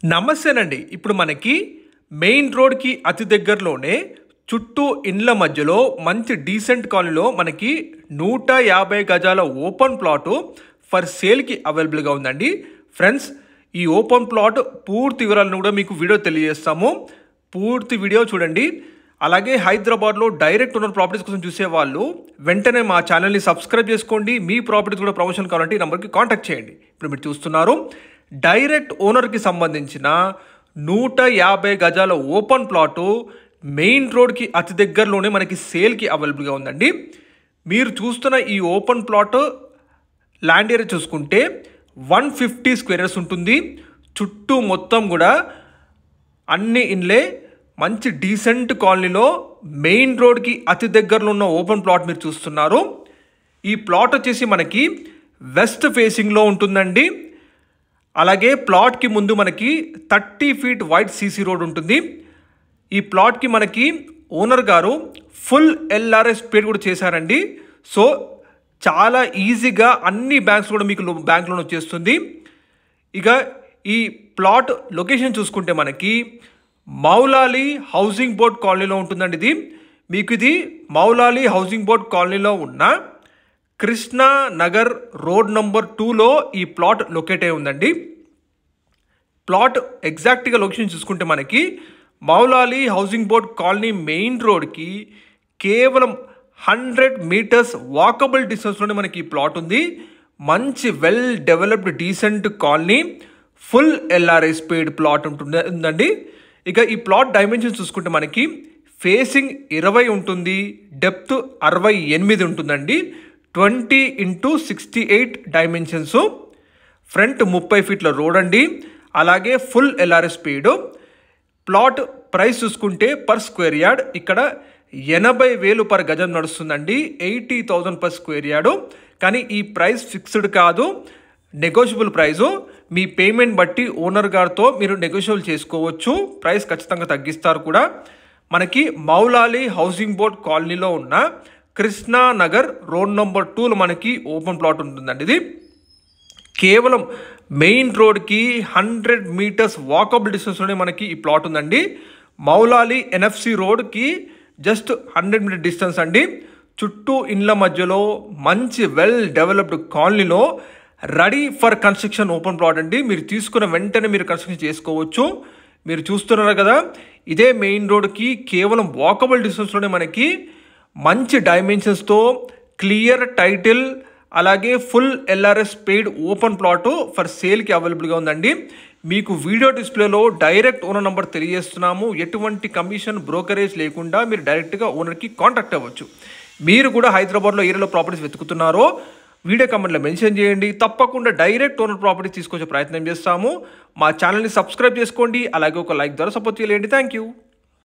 నమస్తేనండి. ఇప్పుడు మనకి మెయిన్ రోడ్‌కి అతి దగ్గరలోనే చుట్టూ ఇండ్ల మధ్యలో మంచి డీసెంట్ కాలనీలో మనకి 150 గజాల ఓపెన్ ప్లాటు ఫర్ సేల్‌కి అవైలబుల్‌గా ఉందండి. ఫ్రెండ్స్, ఈ ఓపెన్ ప్లాట్ పూర్తి వివరాలను కూడా మీకు వీడియో తెలియజేస్తాము. పూర్తి వీడియో చూడండి. అలాగే హైదరాబాద్లో డైరెక్ట్ ఓనర్ ప్రాపర్టీస్ కోసం చూసేవాళ్ళు వెంటనే మా ఛానల్ని సబ్స్క్రైబ్ చేసుకోండి. మీ ప్రాపర్టీస్ కూడా ప్రమోషన్ కావాలంటే ఈ నెంబర్కి కాంటాక్ట్ చేయండి. ఇప్పుడు మీరు చూస్తున్నారు డైరెక్ట్ ఓనర్కి సంబంధించిన 150 గజాల ఓపెన్ ప్లాటు మెయిన్ రోడ్కి అతి దగ్గరలోనే మనకి సేల్కి అవైలబుల్గా ఉందండి. మీరు చూస్తున్న ఈ ఓపెన్ ప్లాట్ ల్యాండ్ ఏరియా చూసుకుంటే 150 స్క్వేర్ యార్డ్స్ ఉంటుంది. చుట్టూ మొత్తం కూడా అన్ని ఇన్లే మంచి డీసెంట్ కాలనీలో మెయిన్ రోడ్కి అతి దగ్గరలో ఉన్న ఓపెన్ ప్లాట్ మీరు చూస్తున్నారు. ఈ ప్లాట్ వచ్చేసి మనకి వెస్ట్ ఫేసింగ్లో ఉంటుందండి. అలాగే ప్లాట్కి ముందు మనకి 30 ఫీట్ వైడ్ సీసీ రోడ్ ఉంటుంది. ఈ ప్లాట్కి మనకి ఓనర్ గారు ఫుల్ ఎల్ఆర్ఎస్ పేడ్ కూడా చేశారండి. సో చాలా ఈజీగా అన్ని బ్యాంక్స్ కూడా మీకు బ్యాంక్ లోన్ వచ్చేస్తుంది. ఇక ఈ ప్లాట్ లొకేషన్ చూసుకుంటే మనకి మౌలాలి హౌసింగ్ బోర్డ్ కాలనీలో ఉంటుందండి. ఇది మౌలాలి హౌసింగ్ బోర్డ్ కాలనీలో ఉన్న కృష్ణా నగర్ రోడ్ నంబర్ 2లో ఈ ప్లాట్ లొకేట్ అయి ఉందండి. ప్లాట్ ఎగ్జాక్ట్గా లొకేషన్ చూసుకుంటే మనకి Moula Ali housing board colony main రోడ్కి కేవలం 100 మీటర్స్ వాకబుల్ డిస్టెన్స్లోనే మనకి ఈ ప్లాట్ ఉంది. మంచి well developed decent colony, full LRS పేడ్ ప్లాట్ ఉందండి. ఇక ఈ ప్లాట్ డైమెన్షన్స్ చూసుకుంటే మనకి ఫేసింగ్ 20 ఉంటుంది, డెప్త్ 68 ఉంటుందండి. 20x68 డైమెన్షన్స్, ఫ్రంట్ 30 ఫీట్ల రోడ్ అండి. అలాగే ఫుల్ ఎల్ఆర్ఎస్ పేడ్. ప్లాట్ ప్రైస్ చూసుకుంటే పర్ స్క్వేర్ యార్డ్ ఇక్కడ 80,000 పర్ గజం నడుస్తుందండి. 80,000 పర్ స్క్వేర్ యార్డు. కానీ ఈ ప్రైస్ ఫిక్స్డ్ కాదు, నెగోషియబుల్ ప్రైజు. మీ పేమెంట్ బట్టి ఓనర్ గారితో మీరు నెగోషియబుల్ చేసుకోవచ్చు. ప్రైస్ ఖచ్చితంగా తగ్గిస్తారు కూడా. మనకి మౌలాలి హౌసింగ్ బోర్డ్ కాలనీలో ఉన్న కృష్ణా నగర్ రోడ్ నెంబర్ 2లో మనకి ఓపెన్ ప్లాట్ ఉంటుందండి. ఇది కేవలం మెయిన్ రోడ్కి 100 మీటర్స్ వాకబుల్ డిస్టెన్స్లోనే మనకి ఈ ప్లాట్ ఉందండి. మౌలాలి ఎన్ఎఫ్సి రోడ్కి జస్ట్ 100 మీటర్ డిస్టెన్స్ అండి. చుట్టూ ఇండ్ల మధ్యలో మంచి వెల్ డెవలప్డ్ కాలనీలో ready for construction open plot అండి. మీరు తీసుకున్న వెంటనే మీరు కన్స్ట్రక్షన్ చేసుకోవచ్చు. మీరు చూస్తున్నారు కదా, ఇదే మెయిన్ రోడ్కి కేవలం వాకబుల్ డిస్టెన్స్లోనే మనకి మంచి డైమెన్షన్స్తో క్లియర్ టైటిల్, అలాగే full LRS paid open plot for సేల్కి అవైలబుల్గా ఉందండి. మీకు వీడియో డిస్ప్లేలో డైరెక్ట్ ఓనర్ నెంబర్ తెలియజేస్తున్నాము. ఎటువంటి కమిషన్ బ్రోకరేజ్ లేకుండా మీరు డైరెక్ట్గా ఓనర్కి కాంటాక్ట్ అవ్వచ్చు. మీరు కూడా హైదరాబాద్లో ఏరియాలో ప్రాపర్టీస్ వెతుకుతున్నారో వీడియో కమెంట్లో మెన్షన్ చేయండి. తప్పకుండా డైరెక్ట్ ఓనర్ ప్రాపర్టీస్ తీసుకొచ్చే ప్రయత్నం చేస్తాము. మా ఛానల్ని సబ్స్క్రైబ్ చేసుకోండి. అలాగే ఒక లైక్ ద్వారా సపోర్ట్ చేయండి. Thank you.